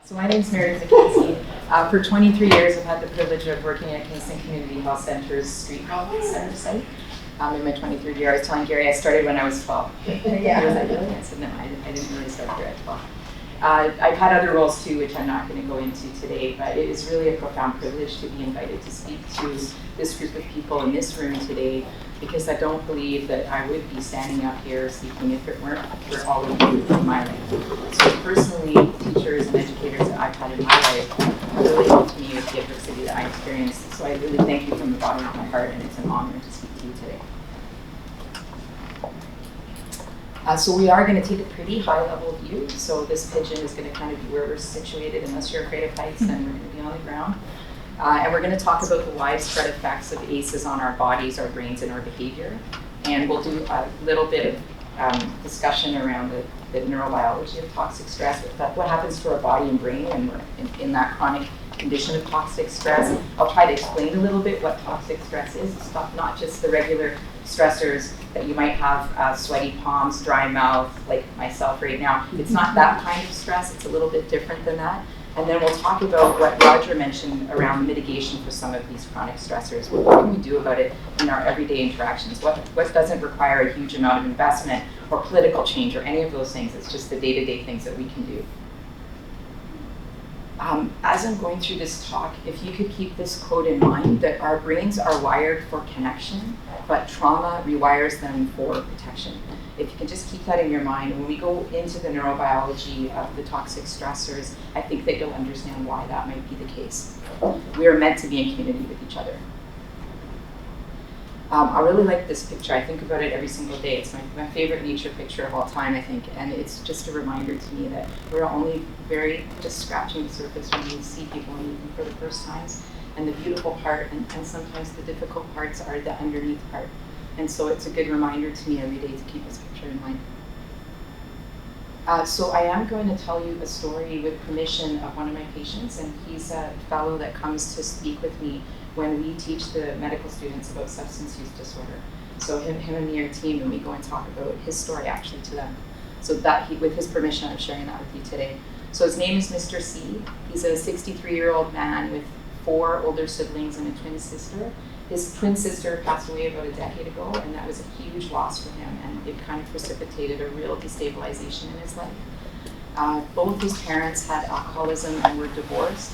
So my name is Meredith McKenzie. For 23 years, I've had the privilege of working at Kingston Community Health Center's Street Health Center site. In my 23rd year, I was telling Gary I started when I was 12. Yeah. He was like, really? I said, no, I didn't really start here at 12. I've had other roles too, which I'm not going to go into today, but it is really a profound privilege to be invited to speak to this group of people in this room today, because I don't believe that I would be standing up here speaking if it weren't for all of you in my life. So personally, teachers and educators that I've had in my life have really helped me with the adversity that I experienced. So I really thank you from the bottom of my heart, and it's an honor to speak to you today. So we are going to take a pretty high level view. So this pigeon is going to kind of be where we're situated. Unless you're afraid of heights, then we're going to be on the ground. And we're going to talk about the widespread effects of ACEs on our bodies, our brains, and our behavior. And we'll do a little bit of discussion around the neurobiology of toxic stress, what happens to our body and brain when we're in that chronic condition of toxic stress. I'll try to explain a little bit what toxic stress is. It's not just the regular stressors that you might have, sweaty palms, dry mouth, like myself right now. It's not that kind of stress. It's a little bit different than that. And then we'll talk about what Roger mentioned around mitigation for some of these chronic stressors. What can we do about it in our everyday interactions? What doesn't require a huge amount of investment or political change or any of those things? It's just the day-to-day things that we can do. As I'm going through this talk, if you could keep this quote in mind, that our brains are wired for connection, but trauma rewires them for protection. If you can just keep that in your mind, when we go into the neurobiology of the toxic stressors, I think that you'll understand why that might be the case. We are meant to be in community with each other. I really like this picture. I think about it every single day. It's my favorite nature picture of all time, I think, and it's just a reminder to me that we're only just scratching the surface when we see people meeting for the first times. And the beautiful part and sometimes the difficult parts are the underneath part. And so it's a good reminder to me every day to keep this picture in mind. So I am going to tell you a story with permission of one of my patients, and he's a fellow that comes to speak with me when we teach the medical students about substance use disorder. So him and me are a team, and we go and talk about his story actually to them. So with his permission, I'm sharing that with you today. So his name is Mr. C. He's a 63-year-old man with 4 older siblings and a twin sister. His twin sister passed away about a decade ago, and that was a huge loss for him, and it kind of precipitated a real destabilization in his life. Both his parents had alcoholism and were divorced.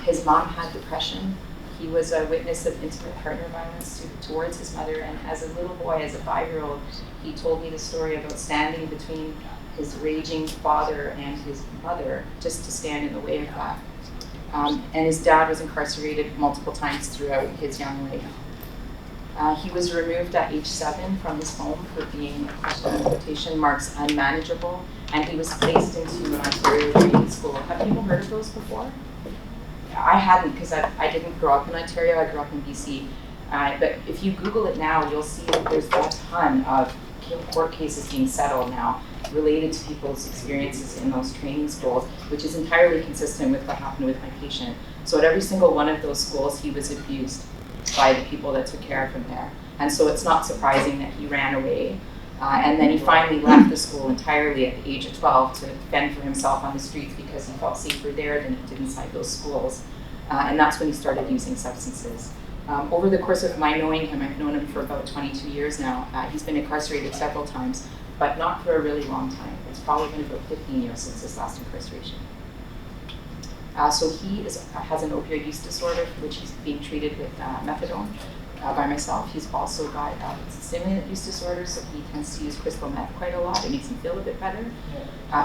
His mom had depression. He was a witness of intimate partner violence towards his mother, and as a little boy, as a 5-year-old, he told me the story about standing between his raging father and his mother just to stand in the way of that. And his dad was incarcerated multiple times throughout his young life. He was removed at age 7 from his home for being, in quotation marks, unmanageable, and he was placed into an Ontario training school. Have people heard of those before? I hadn't, because I didn't grow up in Ontario, I grew up in BC. But if you Google it now, you'll see that there's a ton of court cases being settled now related to people's experiences in those training schools, which is entirely consistent with what happened with my patient. So at every single one of those schools, he was abused by the people that took care of him there. And so it's not surprising that he ran away. And then he finally left the school entirely at the age of 12 to fend for himself on the streets because he felt safer there than he did inside those schools. And that's when he started using substances. Over the course of my knowing him, I've known him for about 22 years now. He's been incarcerated several times, but not for a really long time. It's probably been about 15 years since his last incarceration. So he has an opioid use disorder for which he's being treated with methadone by myself. He's also got stimulant use disorder, so he tends to use crystal meth quite a lot. It makes him feel a bit better.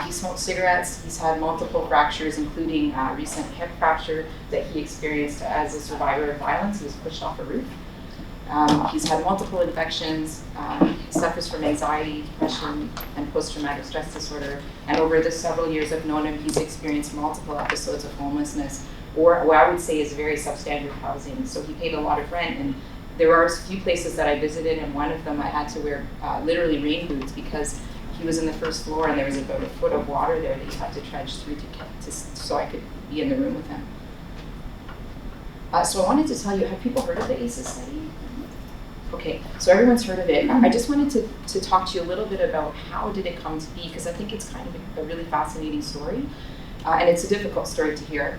He smokes cigarettes. He's had multiple fractures, including a recent hip fracture that he experienced as a survivor of violence. He was pushed off a roof. He's had multiple infections. He suffers from anxiety, depression, and post-traumatic stress disorder. And over the several years I've known him, he's experienced multiple episodes of homelessness, or what I would say is very substandard housing. So he paid a lot of rent, and there were a few places that I visited, and one of them I had to wear literally rain boots because he was in the first floor and there was about a foot of water there that he had to trudge through so I could be in the room with him. So I wanted to tell you, have people heard of the ACEs study? Okay, so everyone's heard of it. I just wanted to talk to you a little bit about how did it come to be, because I think it's kind of a really fascinating story. And it's a difficult story to hear.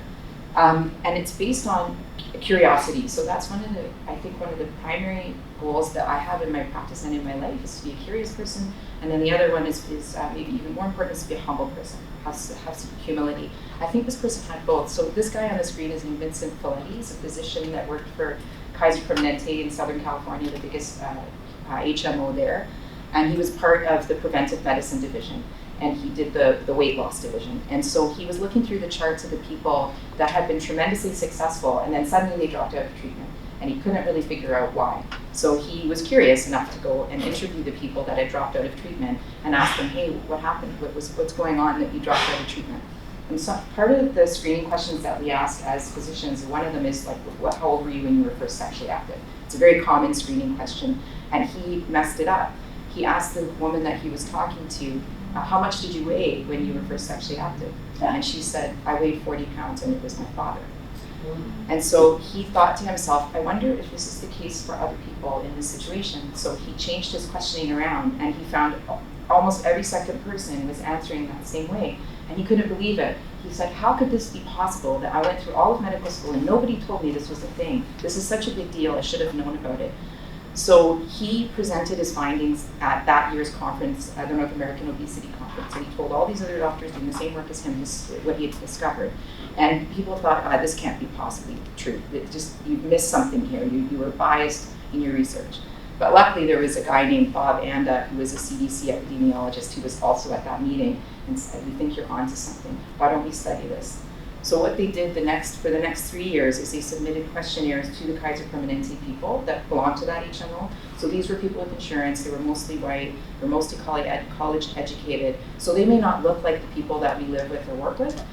And it's based on curiosity. So that's one of the primary goals that I have in my practice and in my life is to be a curious person. And then the other one is maybe even more important, is to be a humble person, have some humility. I think this person had both. So this guy on the screen is named Vincent Folletti. He's a physician that worked for Kaiser Permanente in Southern California, the biggest HMO there. And he was part of the preventive medicine division. And he did the weight loss division. And so he was looking through the charts of the people that had been tremendously successful, and then suddenly they dropped out of treatment. And he couldn't really figure out why. So he was curious enough to go and interview the people that had dropped out of treatment and ask them, hey, what happened? What's going on that you dropped out of treatment? And so part of the screening questions that we ask as physicians, one of them is like, how old were you when you were first sexually active? It's a very common screening question, and he messed it up. He asked the woman that he was talking to, how much did you weigh when you were first sexually active? And she said, I weighed 40 pounds and it was my father. And so he thought to himself, I wonder if this is the case for other people in this situation. So he changed his questioning around, and he found almost every second person was answering that same way. And he couldn't believe it. He said, how could this be possible that I went through all of medical school and nobody told me this was a thing? This is such a big deal, I should have known about it. So he presented his findings at that year's conference, the North American Obesity Conference, and he told all these other doctors doing the same work as him what he had discovered. And people thought, this can't be possibly true. You've missed something here. You were biased in your research. But luckily there was a guy named Bob Anda, who was a CDC epidemiologist, who was also at that meeting and said, we think you're onto something. Why don't we study this? So what they did for the next 3 years is they submitted questionnaires to the Kaiser Permanente people that belonged to that HMO. So these were people with insurance. They were mostly white. They were mostly college educated. So they may not look like the people that we live with or work with.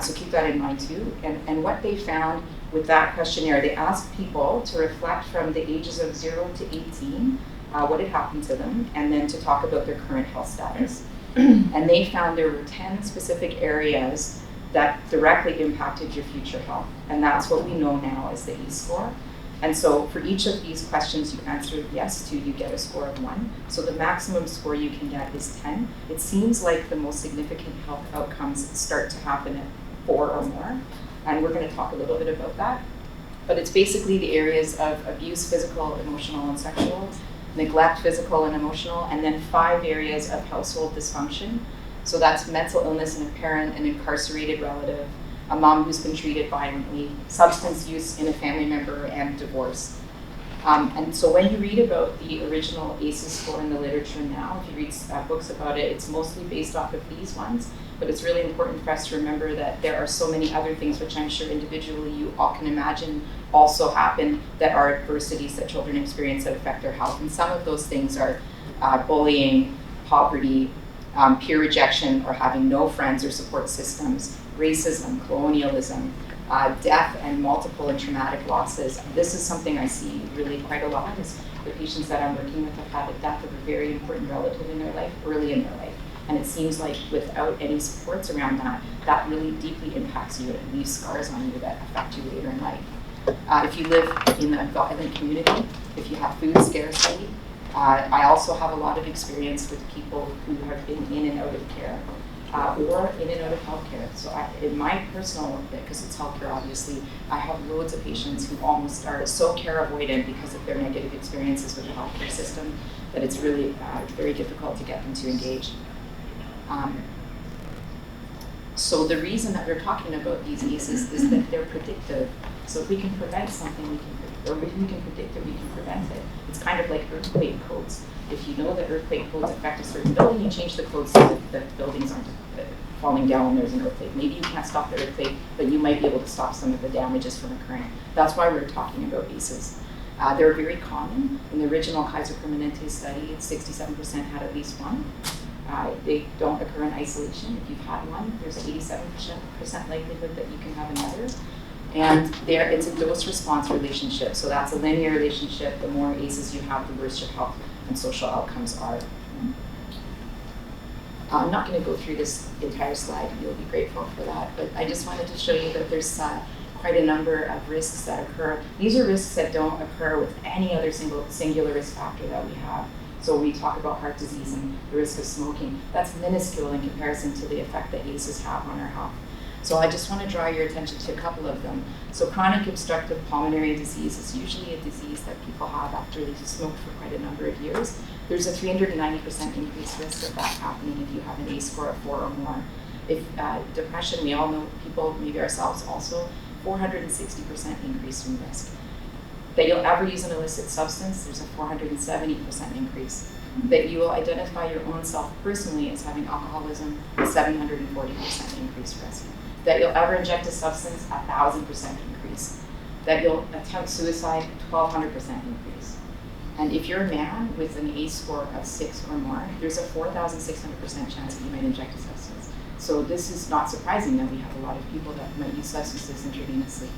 So keep that in mind too. And what they found with that questionnaire, they asked people to reflect from the ages of 0 to 18 what had happened to them, and then to talk about their current health status. And they found there were 10 specific areas that directly impacted your future health. And that's what we know now as the ACE score. And so for each of these questions you answered yes to, you get a score of 1. So the maximum score you can get is 10. It seems like the most significant health outcomes start to happen at 4 or more. And we're going to talk a little bit about that. But it's basically the areas of abuse, physical, emotional, and sexual, neglect, physical and emotional, and then 5 areas of household dysfunction. So that's mental illness in a parent, an incarcerated relative, a mom who's been treated violently, substance use in a family member, and divorce. And so when you read about the original ACEs score in the literature now, if you read books about it, it's mostly based off of these ones. But it's really important for us to remember that there are so many other things which I'm sure individually you all can imagine also happen that are adversities that children experience that affect their health. And some of those things are bullying, poverty, peer rejection, or having no friends or support systems, racism, colonialism, death and multiple and traumatic losses. This is something I see really quite a lot, is the patients that I'm working with have had a death of a very important relative in their life, early in their life. And it seems like without any supports around that, that really deeply impacts you and leaves scars on you that affect you later in life. If you live in a violent community, if you have food scarcity, I also have a lot of experience with people who have been in and out of care, or in and out of healthcare. So in my personal, because it's healthcare obviously, I have loads of patients who almost are so care avoidant because of their negative experiences with the healthcare system that it's really very difficult to get them to engage. So the reason that we're talking about these ACEs is that they're predictive. So if we can prevent something, we can predict it, we can prevent it. It's kind of like earthquake codes. If you know that earthquake codes affect a certain building, you change the codes so that the buildings aren't falling down when there's an earthquake. Maybe you can't stop the earthquake, but you might be able to stop some of the damages from occurring. That's why we're talking about ACEs. They're very common. In the original Kaiser Permanente study, 67% had at least one. They don't occur in isolation. If you've had one, there's an 87% likelihood that you can have another. And it's a dose-response relationship. So that's a linear relationship. The more ACEs you have, the worse your health and social outcomes are. I'm not going to go through this entire slide. You'll be grateful for that. But I just wanted to show you that there's quite a number of risks that occur. These are risks that don't occur with any other singular risk factor that we have. So we talk about heart disease and the risk of smoking. That's minuscule in comparison to the effect that ACEs have on our health. So I just want to draw your attention to a couple of them. So chronic obstructive pulmonary disease is usually a disease that people have after they've smoked for quite a number of years. There's a 390% increased risk of that happening if you have an ACE score of 4 or more. If depression, we all know people, maybe ourselves also, 460% increase in risk. That you'll ever use an illicit substance, there's a 470% increase. That you will identify your own self personally as having alcoholism, a 740% increased risk. That you'll ever inject a substance, 1,000% increase. That you'll attempt suicide, 1,200% increase. And if you're a man with an ACE score of 6 or more, there's a 4,600% chance that you might inject a substance. So this is not surprising that we have a lot of people that might use substances intravenously.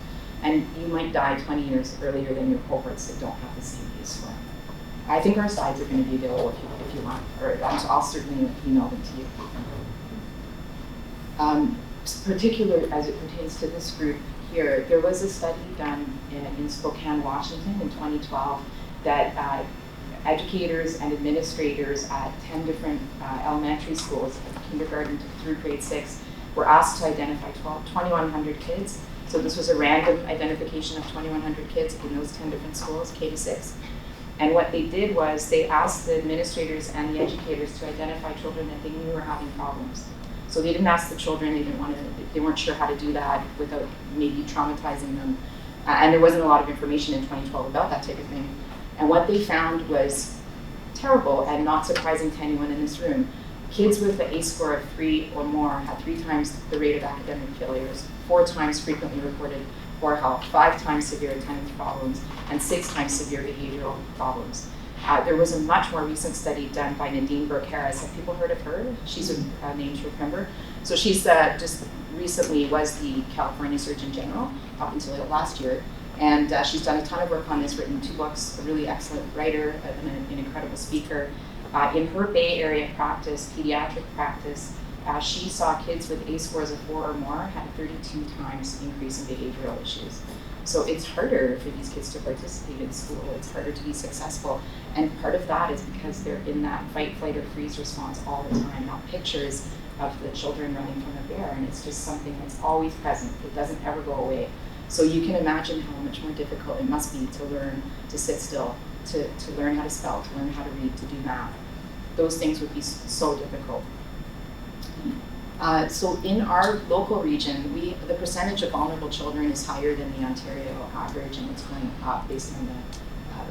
And you might die 20 years earlier than your cohorts that don't have the same ACE score. I think our slides are going to be available if you want, or I'll certainly email them to you. Particular as it pertains to this group here, there was a study done in Spokane, Washington in 2012 that educators and administrators at 10 different elementary schools, kindergarten through grade 6, were asked to identify 2,100 kids. So this was a random identification of 2,100 kids in those 10 different schools, K to 6. And what they did was they asked the administrators and the educators to identify children that they knew were having problems. So they didn't ask the children, they weren't sure how to do that without maybe traumatizing them. And there wasn't a lot of information in 2012 about that type of thing. And what they found was terrible and not surprising to anyone in this room. Kids with an ACE score of 3 or more had 3 times the rate of academic failures, 4 times frequently reported poor health, 5 times severe attendance problems, and 6 times severe behavioral problems. There was a much more recent study done by Nadine Burke-Harris. Have people heard of her? She's a name to remember. So she's just recently was the California Surgeon General up until last year. And she's done a ton of work on this, written 2 books, a really excellent writer, an incredible speaker. In her Bay Area practice, pediatric practice, she saw kids with ACE scores of 4 or more had a 32 times increase in behavioral issues. So it's harder for these kids to participate in school. It's harder to be successful. And part of that is because they're in that fight, flight, or freeze response all the time, not pictures of the children running from a bear. And it's just something that's always present. It doesn't ever go away. So you can imagine how much more difficult it must be to learn to sit still, to learn how to spell, to learn how to read, to do math. Those things would be so difficult. So in our local region, the percentage of vulnerable children is higher than the Ontario average, and it's going up based on the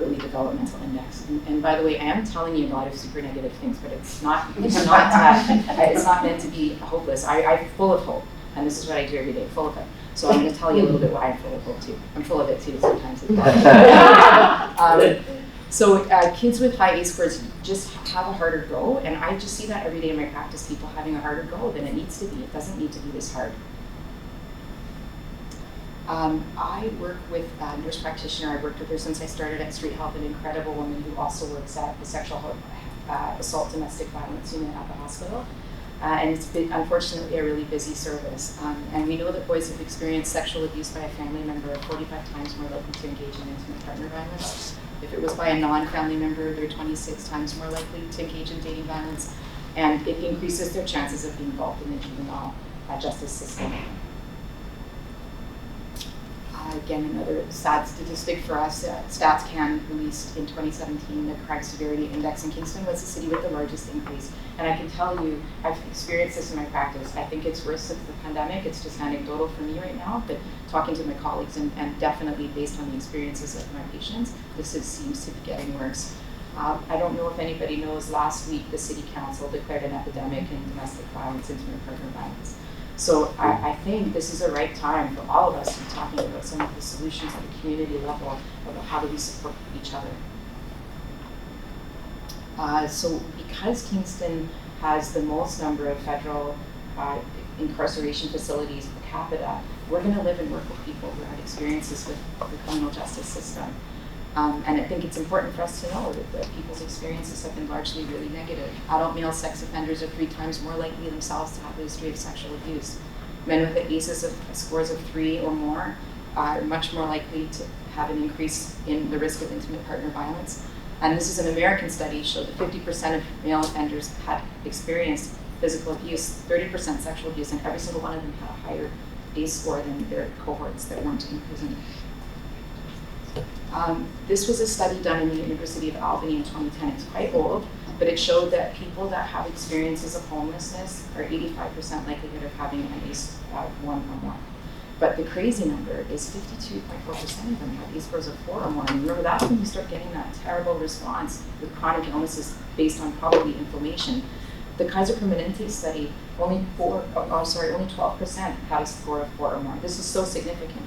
early developmental index. And by the way, I am telling you a lot of super negative things, but it's not meant to be hopeless. I'm full of hope, and this is what I do every day, full of it. So I'm going to tell you a little bit why I'm full of hope too. I'm full of it too sometimes. So kids with high ACE scores just have a harder go, and I just see that every day in my practice, people having a harder go than it needs to be. It doesn't need to be this hard. I work with a nurse practitioner. I've worked with her since I started at Street Health, an incredible woman who also works at the sexual assault domestic violence unit at the hospital. And it's been, unfortunately, a really busy service. And we know that boys who've experienced sexual abuse by a family member are 45 times more likely to engage in intimate partner violence. If it was by a non-family member, they're 26 times more likely to engage in dating violence. And it increases their chances of being involved in the juvenile justice system. Again, another sad statistic for us, StatsCan released in 2017 the crime severity index in Kingston was the city with the largest increase. And I can tell you, I've experienced this in my practice. I think it's worse since the pandemic. It's just anecdotal for me right now, but talking to my colleagues and definitely based on the experiences of my patients, this seems to be getting worse. I don't know if anybody knows, last week the city council declared an epidemic in domestic violence, intimate partner violence. So I think this is the right time for all of us to be talking about some of the solutions at the community level about how do we support each other. So because Kingston has the most number of federal incarceration facilities per capita, we're going to live and work with people who have experiences with the criminal justice system. And I think it's important for us to know that people's experiences have been largely really negative. Adult male sex offenders are 3 times more likely themselves to have a history of sexual abuse. Men with ACEs of scores of 3 or more are much more likely to have an increase in the risk of intimate partner violence. And this is an American study, showed that 50% of male offenders had experienced physical abuse, 30% sexual abuse, and every single one of them had a higher ACE score than their cohorts that weren't in prison. This was a study done in the University of Albany in 2010. It's quite old, but it showed that people that have experiences of homelessness are 85% likelihood of having an ACE 1 or more. But the crazy number is 52.4% of them have ACE scores of 4 or more. And remember, that's when you start getting that terrible response with chronic illnesses based on probably inflammation. The Kaiser Permanente study, only 12% had a score of 4 or more. This is so significant.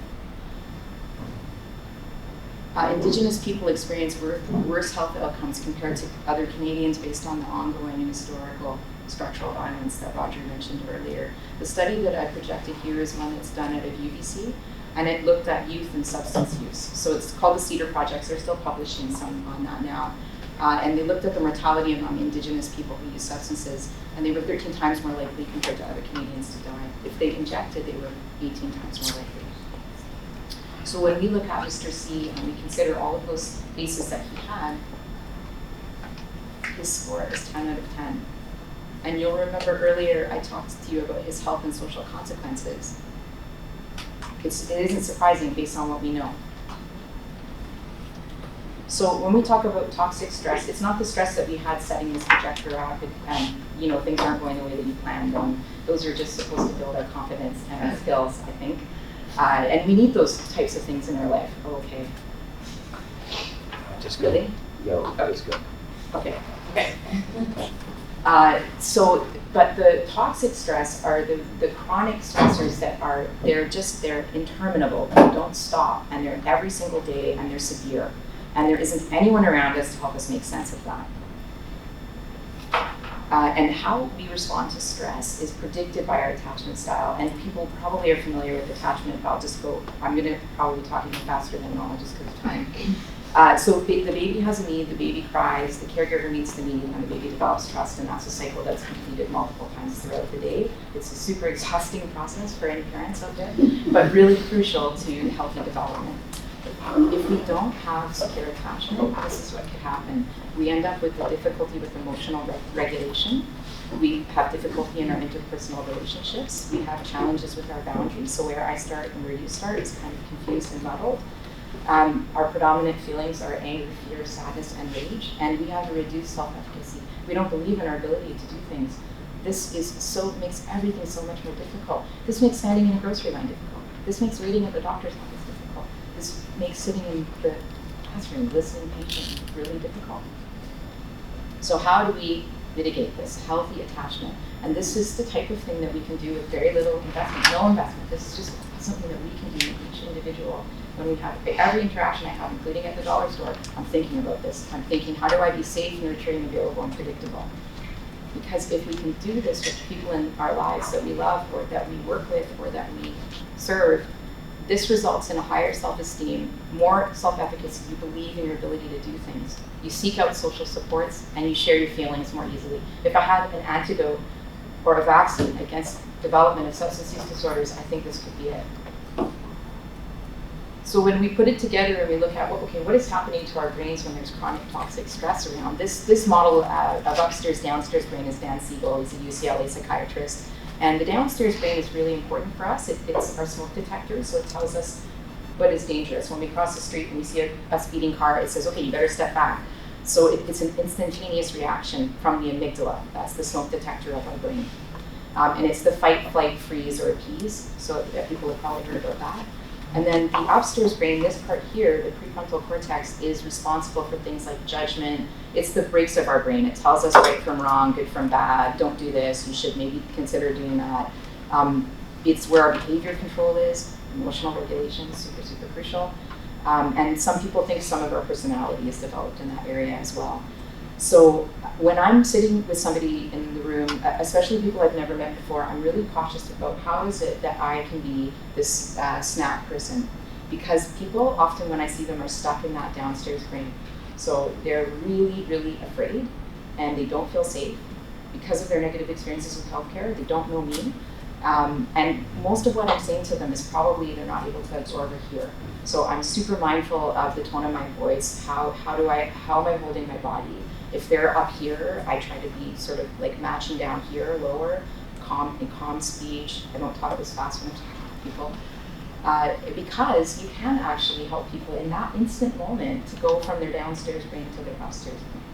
Indigenous people experience worse health outcomes compared to other Canadians based on the ongoing and historical structural violence that Roger mentioned earlier. The study that I projected here is one that's done out of UBC, and it looked at youth and substance use. So it's called the CEDAR Projects. They're still publishing some on that now. And they looked at the mortality among Indigenous people who use substances, and they were 13 times more likely compared to other Canadians to die. If they injected, they were 18 times more likely. So when we look at Mr. C and we consider all of those cases that he had, his score is 10 out of 10. And you'll remember earlier I talked to you about his health and social consequences. It isn't surprising based on what we know. So when we talk about toxic stress, it's not the stress that we had setting this projector up and things aren't going the way that you planned on. Those are just supposed to build our confidence and our skills, I think. And we need those types of things in our life. Oh, okay. Just go. Really? Yo, just go. Okay. But the toxic stress are the chronic stressors that they're interminable. They don't stop, and they're every single day, and they're severe. And there isn't anyone around us to help us make sense of that. And how we respond to stress is predicted by our attachment style. And people probably are familiar with attachment. I'm going to probably talk even faster than normal just because of time. So the baby has a need, the baby cries, the caregiver meets the need, and the baby develops trust, and that's a cycle that's completed multiple times throughout the day. It's a super exhausting process for any parents out there, but really crucial to healthy development. If we don't have secure attachment, this is what could happen. We end up with the difficulty with emotional regulation. We have difficulty in our interpersonal relationships. We have challenges with our boundaries. So where I start and where you start is kind of confused and muddled. Our predominant feelings are anger, fear, sadness, and rage. And we have a reduced self-efficacy. We don't believe in our ability to do things. This makes everything so much more difficult. This makes standing in a grocery line difficult. This makes waiting at the doctor's office difficult. This makes sitting in the classroom, listening patiently, really difficult. So how do we mitigate this? Healthy attachment. And this is the type of thing that we can do with very little investment, no investment. This is just something that we can do, each individual. When we have every interaction I have, including at the dollar store, I'm thinking about this. I'm thinking, how do I be safe, nurturing, available, and predictable? Because if we can do this with people in our lives that we love, or that we work with, or that we serve, this results in a higher self-esteem, more self-efficacy. You believe in your ability to do things. You seek out social supports, and you share your feelings more easily. If I had an antidote or a vaccine against development of substance use disorders, I think this could be it. So when we put it together and we look at, what is happening to our brains when there's chronic toxic stress around? This model of upstairs, downstairs brain is Dan Siegel. He's a UCLA psychiatrist. And the downstairs brain is really important for us. It's our smoke detector, so it tells us what is dangerous. When we cross the street and we see a speeding car, it says, okay, you better step back. So it's an instantaneous reaction from the amygdala. That's the smoke detector of our brain. And it's the fight, flight, freeze, or appease. So people have probably heard about that. And then the upstairs brain, this part here, the prefrontal cortex, is responsible for things like judgment. It's the brakes of our brain. It tells us right from wrong, good from bad, don't do this, you should maybe consider doing that. It's where our behavior control is, emotional regulation is super, super crucial. And some people think some of our personality is developed in that area as well. So when I'm sitting with somebody in the room, especially people I've never met before, I'm really cautious about how is it that I can be this snap person. Because people often, when I see them, are stuck in that downstairs brain. So they're really, really afraid, and they don't feel safe because of their negative experiences with healthcare. They don't know me. And most of what I'm saying to them is probably they're not able to absorb or hear. So I'm super mindful of the tone of my voice. How am I holding my body? If they're up here, I try to be sort of like matching down here, lower, calm speech. I don't talk as fast when I'm talking. people. Because you can actually help people in that instant moment to go from their downstairs brain to their upstairs brain.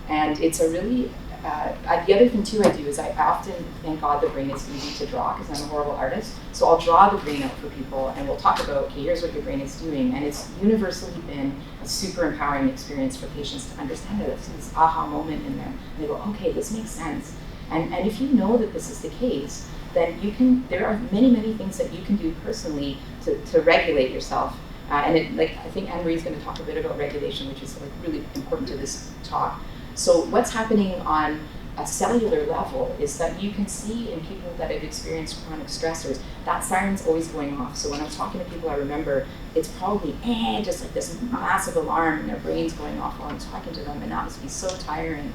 And it's a really, the other thing too I do is I often, thank God the brain is easy to draw because I'm a horrible artist. So I'll draw the brain out for people and we'll talk about, okay, here's what your brain is doing. And it's universally been a super empowering experience for patients to understand that it's this aha moment in there. And they go, okay, this makes sense. And if you know that this is the case, then there are many, many things that you can do personally to regulate yourself. And I think Anne-Marie's going to talk a bit about regulation, which is really important to this talk. So what's happening on a cellular level is that you can see in people that have experienced chronic stressors, that siren's always going off. So when I'm talking to people, I remember it's probably just like this massive alarm and their brain's going off while I'm talking to them, and that must be so tiring.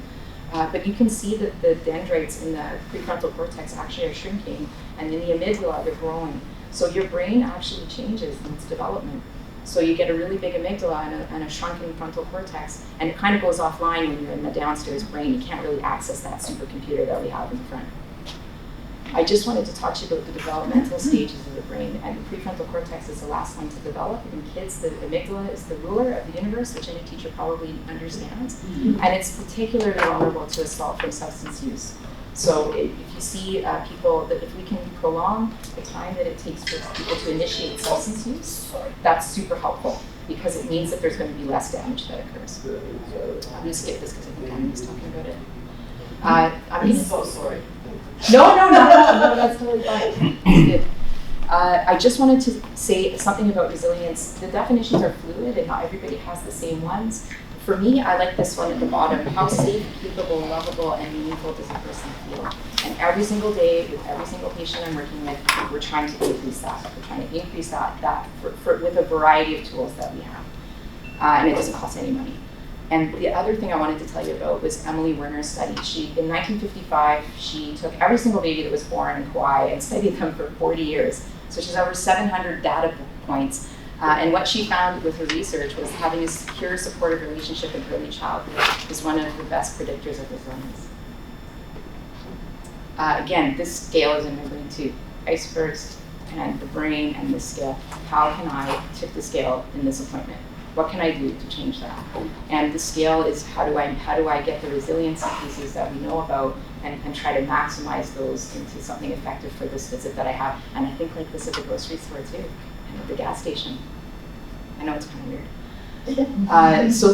But you can see that the dendrites in the prefrontal cortex actually are shrinking, and in the amygdala they're growing. So your brain actually changes in its development. So you get a really big amygdala and a shrunken frontal cortex, and it kind of goes offline when you're in the downstairs brain. You can't really access that supercomputer that we have in the front. I just wanted to talk to you about the developmental stages of the brain, and the prefrontal cortex is the last one to develop. In kids, the amygdala is the ruler of the universe, which any teacher probably understands, and it's particularly vulnerable to assault from substance use. So if you see people, that if we can prolong the time that it takes for people to initiate substance use, that's super helpful because it means that there's going to be less damage that occurs. I'm going to skip this because I think Annie's talking about it. I'm so sorry. No, that's totally fine. It's good. I just wanted to say something about resilience. The definitions are fluid and not everybody has the same ones. For me, I like this one at the bottom. How safe, capable, lovable, and meaningful does a person feel? And every single day, with every single patient I'm working with, we're trying to increase that. We're trying to increase that with a variety of tools that we have. And it doesn't cost any money. And the other thing I wanted to tell you about was Emily Werner's study. In 1955, she took every single baby that was born in Kauai and studied them for 40 years. So she's over 700 data points. And what she found with her research was having a secure, supportive relationship in early childhood is one of the best predictors of resilience. Again, this scale is in my brain too. Icebergs and the brain and this scale. How can I tip the scale in this appointment? What can I do to change that? And the scale is how do I get the resiliency pieces that we know about and try to maximize those into something effective for this visit that I have. And I think like this at the grocery store too, and at the gas station. I know it's kind of weird. So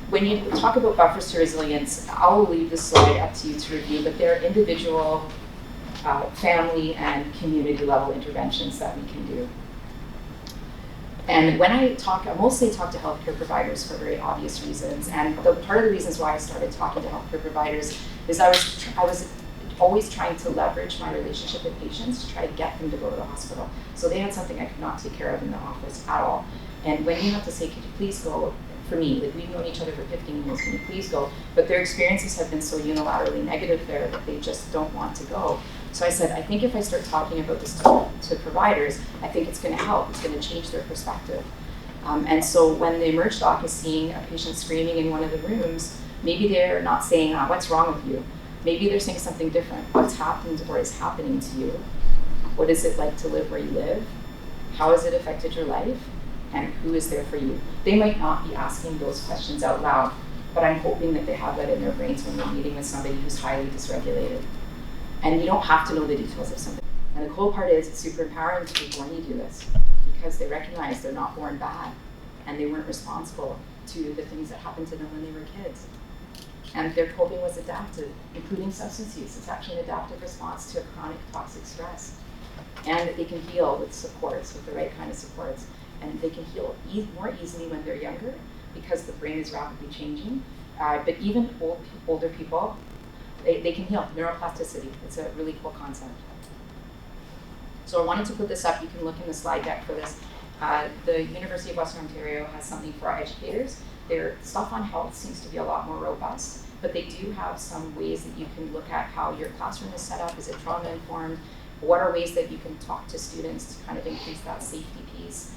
when you talk about buffers to resilience, I'll leave this slide up to you to review, but there are individual, family, and community level interventions that we can do. And when I mostly talk to healthcare providers for very obvious reasons. And part of the reasons why I started talking to healthcare providers is I was always trying to leverage my relationship with patients to try to get them to go to the hospital. So they had something I could not take care of in the office at all. And when you have to say, could you please go, for me, like we've known each other for 15 years, can you please go? But their experiences have been so unilaterally negative there that they just don't want to go. So I said, I think if I start talking about this to providers, I think it's going to help. It's going to change their perspective. And so when the emerge doc is seeing a patient screaming in one of the rooms, maybe they're not saying, what's wrong with you? Maybe they're saying something different. What's happened or is happening to you? What is it like to live where you live? How has it affected your life? And who is there for you? They might not be asking those questions out loud, but I'm hoping that they have that in their brains when they're meeting with somebody who's highly dysregulated. And you don't have to know the details of something. And the cool part is it's super empowering to people when you do this because they recognize they're not born bad and they weren't responsible to the things that happened to them when they were kids. And their coping was adaptive, including substance use. It's actually an adaptive response to a chronic toxic stress. And that they can heal with supports, with the right kind of supports. And they can heal more easily when they're younger because the brain is rapidly changing. But even older people, they can heal. Neuroplasticity, it's a really cool concept. So I wanted to put this up. You can look in the slide deck for this. The University of Western Ontario has something for our educators. Their stuff on health seems to be a lot more robust, but they do have some ways that you can look at how your classroom is set up. Is it trauma-informed? What are ways that you can talk to students to kind of increase that safety piece?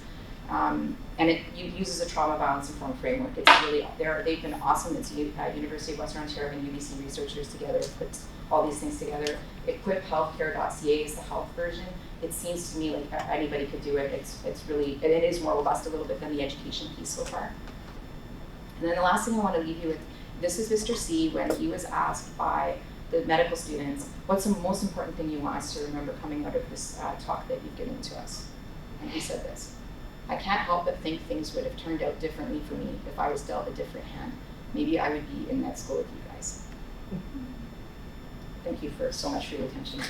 And it uses a trauma, violence, informed framework. It's really, they've been awesome. It's University of Western Ontario and UBC researchers together put all these things together. Equiphealthcare.ca is the health version. It seems to me like anybody could do it. It's really, and it is more robust a little bit than the education piece so far. And then the last thing I want to leave you with, this is Mr. C when he was asked by the medical students, what's the most important thing you want us to remember coming out of this talk that you've given to us? And he said this: I can't help but think things would have turned out differently for me if I was dealt a different hand. Maybe I would be in med school with you guys. Thank you so much for your attention.